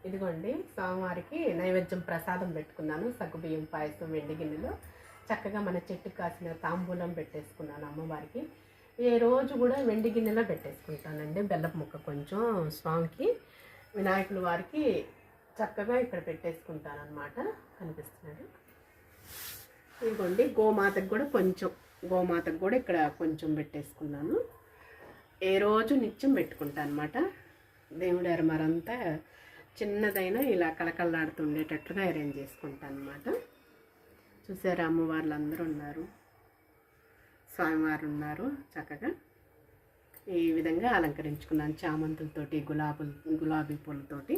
ఇదిగోండి స్వామివారికి నైవేద్యం ప్రసాదం పెట్టుకున్నాను. సగ్గుబియ్యం పాయసం వెండి గిన్నెలో చక్కగా మన చెట్టుకు కాసిన తాంబూలం పెట్టేసుకున్నాను అమ్మవారికి. ఏ రోజు కూడా వెండి గిన్నెలో పెట్టేసుకుంటానండి. బెల్లపు ముక్క కొంచెం స్వామికి, వినాయకుల వారికి చక్కగా ఇక్కడ పెట్టేసుకుంటాను అనమాట. కనిపిస్తున్నాడు. ఇదిగోండి గోమాతకు కూడా కొంచెం, గోమాతకు కూడా ఇక్కడ కొంచెం పెట్టేసుకున్నాను. ఏ రోజు నిత్యం పెట్టుకుంటాను అనమాట. దేవుడి అరమరంతా చిన్నదైనా ఇలా కళకళలాడుతుండేటట్లుగా అరేంజ్ చేసుకుంటాను అనమాట. చూసారా, అమ్మవార్లు అందరూ ఉన్నారు, స్వామివారు ఉన్నారు. చక్కగా ఈ విధంగా అలంకరించుకున్నాను చామంతులతోటి, గులాబీ పూలతోటి.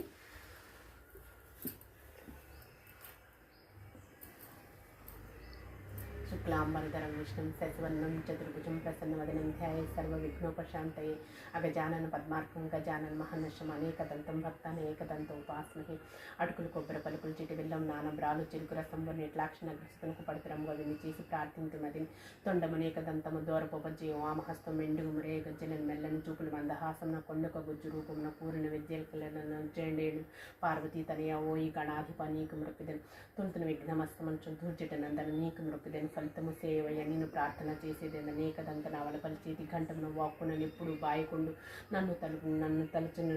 శుక్లాంబరధరం విష్ణుం శశివర్ణం చతుర్భుజం ప్రసన్నవదనం ధ్యాయే సర్వవిఘ్నోపశాంతయే అగజానన పద్మార్కం గజానన మహర్నిశం అనేకదంతం భక్తానేకదంతం ఉపాస్మహే. అటుకులు కొబ్బరి పలుకులు చిటి బెల్లం నానబ్రాలు చెరుకు రసంబు నీట్లాక్షణ గ్రస్తునకు పడుతురంగా విని చేసి ప్రార్థింతుమదిని తొండమనేకదంతము దూరపొపజ్జీవం వామహస్తం మెండుగు మురే గజ్జలను మెల్లని చూపులు మందహాసంన కొండక గుజ్జు రూపమున పూరిన విద్యలను జేండేడు పార్వతీ తనయ ఓయి గణాధిప నీకు మృక్కిదను తులుతున విఘ్నమస్తమంచు దూర్జట నందన నీకు మృక్కిదను ఫలితము సేవయ్య. నేను ప్రార్థన చేసేదేంద అనేకదంత నవలపలి చేతి గంటమున వాక్కున ఎప్పుడు బాయకుండు నన్ను తలుచును